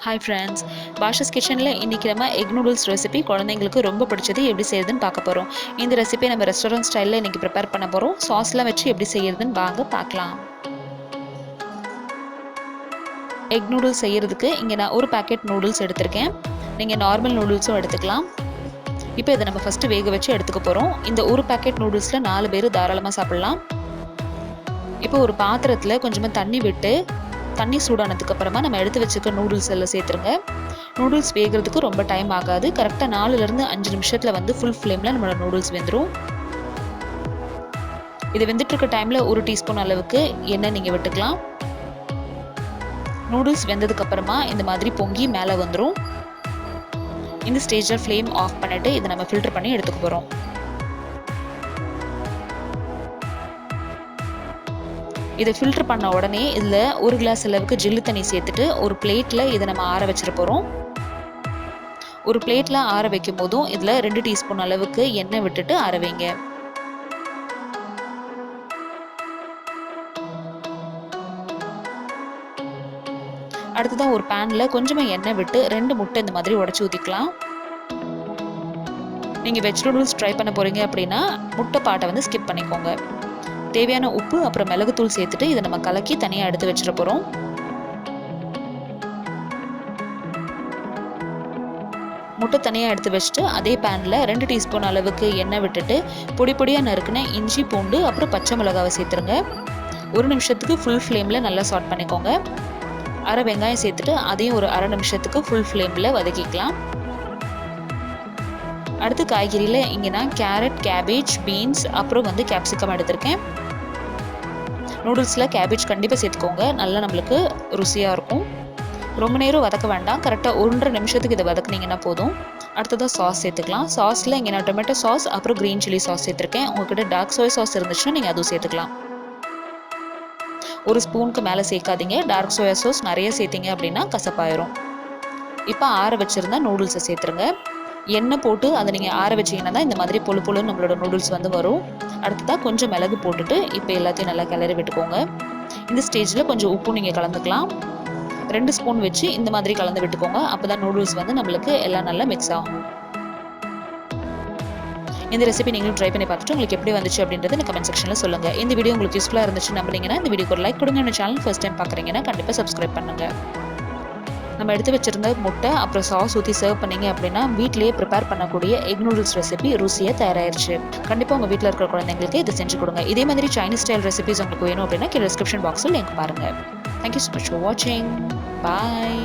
Hi friends, Bashas kitchenல இன்னைக்கு நம்ம egg noodles recipe குழந்தைங்களுக்கு ரொம்ப பிடிச்சது எப்படி செய்யறதுன்னு பார்க்க போறோம். இந்த ரெசிபி நம்ம ரெஸ்டாரண்ட் ஸ்டைல்ல இன்னைக்கு ப்ரிப்பேர் பண்ண போறோம். சாஸ்லாம் வச்சு எப்படி செய்யறதுன்னு வாங்க பார்க்கலாம். எக் நூடுல்ஸ் செய்யறதுக்கு இங்க நான் ஒரு பாக்கெட் நூடுல்ஸ் எடுத்திருக்கேன். நீங்க நார்மல் நூடுல்ஸும் எடுத்துக்கலாம். இப்போ இதை நம்ம ஃபர்ஸ்ட் வேக வச்சு எடுத்துக்க போறோம். இந்த ஒரு பாக்கெட் நூடுல்ஸ்ல 4 பேர் தாராளமா சாப்பிடலாம். இப்போ ஒரு பாத்திரத்துல கொஞ்சமா தண்ணி விட்டு தண்ணி சூடானதுக்கு அப்புறமா நம்ம எடுத்து வச்சுக்க நூடுல்ஸ் எல்லாம் சேர்த்துருங்க. நூடுல்ஸ் வேகிறதுக்கு ரொம்ப டைம் ஆகாது. கரெக்டாக 4லேருந்து 5 நிமிஷத்தில் வந்து ஃபுல் ஃப்ளேமில் நம்மளோட நூடுல்ஸ் வெந்துடும். இது வெந்துட்டு இருக்க டைமில் 1 டீஸ்பூன் அளவுக்கு எண்ணெய் நீங்கள் விட்டுக்கலாம். நூடுல்ஸ் வெந்ததுக்கு அப்புறமா இந்த மாதிரி பொங்கி மேலே வந்துடும். இந்த ஸ்டேஜில் ஃப்ளேம் ஆஃப் பண்ணிட்டு இதை நம்ம ஃபில்டர் பண்ணி எடுத்துக்க போகிறோம். இதை ஃபில்டர் பண்ண உடனே இதில் 1 கிளாஸ் அளவுக்கு ஜில்லு தண்ணி சேர்த்துட்டு ஒரு பிளேட்டில் இதை நம்ம ஆற வச்சிட போகிறோம். ஒரு பிளேட்டில் ஆற வைக்கும் போதும் இதில் 2 டீஸ்பூன் அளவுக்கு எண்ணெய் விட்டுட்டு ஆற வைங்க. அடுத்ததான் ஒரு பேனில் கொஞ்சமாக எண்ணெய் விட்டு 2 முட்டை இந்த மாதிரி உடச்சி ஊற்றிக்கலாம். நீங்கள் வெஜ் நூடுல்ஸ் ட்ரை பண்ண போகிறீங்க அப்படின்னா முட்டை பாட்டை வந்து ஸ்கிப் பண்ணிக்கோங்க. தேவையான உப்பு அப்புறம் மிளகுத்தூள் சேர்த்துட்டு இதை நம்ம கலக்கி தனியாக எடுத்து வச்சிட போகிறோம். முட்டை தனியாக எடுத்து வச்சுட்டு அதே பேனில் 2 டீஸ்பூன் அளவுக்கு எண்ணெய் விட்டுட்டு பொடி பொடியாக நறுக்குன இஞ்சி பூண்டு அப்புறம் பச்சை மிளகாவை சேர்த்துருங்க. 1 நிமிஷத்துக்கு ஃபுல் ஃப்ளேமில் நல்லா சாட் பண்ணிக்கோங்க. அரை வெங்காயம் சேர்த்துட்டு அதையும் ஒரு அரை நிமிஷத்துக்கு ஃபுல் ஃப்ளேமில் வதக்கிக்கலாம். அடுத்து காய்கறியில் இங்கே நான் கேரட், கேபேஜ், பீன்ஸ் அப்புறம் வந்து கேப்சிகம் எடுத்திருக்கேன். நூடுல்ஸில் கேபேஜ் கண்டிப்பாக சேர்த்துக்கோங்க. நல்லா நம்மளுக்கு ருசியாக இருக்கும். ரொம்ப நேரம் வதக்க வேண்டாம். கரெக்டாக 1.5 நிமிஷத்துக்கு இதை வதக்குனீங்கன்னா போதும். அடுத்ததாக சாஸ் சேர்த்துக்கலாம். சாஸில் இங்கே நான் டொமேட்டோ சாஸ் அப்புறம் க்ரீன் சில்லி சாஸ் சேர்த்துருக்கேன். உங்கள்கிட்ட டார்க் சோயா சாஸ் இருந்துச்சுன்னா நீங்கள் அதுவும் சேர்த்துக்கலாம். 1 ஸ்பூனுக்கு மேலே சேர்க்காதீங்க. டார்க் சோயா சாஸ் நிறைய சேர்த்திங்க அப்படின்னா கசப்பாயிரும். இப்போ ஆற வச்சுருந்தா நூடுல்ஸை சேர்த்துருங்க. எண்ணெய் போட்டு அதை நீங்கள் ஆற வச்சிங்கன்னா தான் இந்த மாதிரி பொழு பொழுன்னு நம்மளோட நூடுல்ஸ் வந்து வரும். அடுத்ததாக கொஞ்சம் மிளகு போட்டுட்டு இப்போ எல்லாத்தையும் நல்லா கிளறி விட்டுக்கோங்க. இந்த ஸ்டேஜில் கொஞ்சம் உப்பு நீங்கள் கலந்துக்கலாம். 2 ஸ்பூன் வச்சு இந்த மாதிரி கலந்து விட்டுக்கோங்க. அப்போ தான் நூடுல்ஸ் வந்து நம்மளுக்கு எல்லாம் நல்லா மிக்ஸ் ஆகும். இந்த ரெசிபி நீங்களும் ட்ரை பண்ணி பார்த்துட்டு உங்களுக்கு எப்படி வந்துச்சு அப்படின்றது இந்த கமெண்ட் செக்ஷனில் சொல்லுங்கள். இந்த வீடியோ உங்களுக்கு யூஸ்ஃபுல்லாக இருந்துச்சு நம்புறீங்கன்னா இந்த வீடியோக்கு ஒரு லைக் கொடுங்க. இந்த சேனல் ஃபர்ஸ்ட் டைம் பார்க்குறீங்கன்னா கண்டிப்பாக சப்ஸ்கிரைப் பண்ணுங்கள். நம்ம எடுத்து வச்சிருந்த முட்டை அப்புறம் சாஸ் ஊற்றி சர்வ் பண்ணிங்க அப்படின்னா வீட்டிலேயே ப்ரிப்பேர் பண்ணக்கூடிய எக் நூடுல்ஸ் ரெசிபி ருசியாக தயாராகிடுச்சு. கண்டிப்பாக உங்கள் வீட்டில் இருக்கிற குழந்தைங்களுக்கு இதை செஞ்சு கொடுங்க. இதே மாதிரி சைனீஸ் ஸ்டைல் ரெசிபிஸ் உங்களுக்கு வேணும் அப்படின்னா டிஸ்கிரிப்ஷன் பாக்ஸில் லிங்க் பாருங்கள். தேங்க்யூ ஸோ மச் ஃபார் வாட்சிங். பாய்.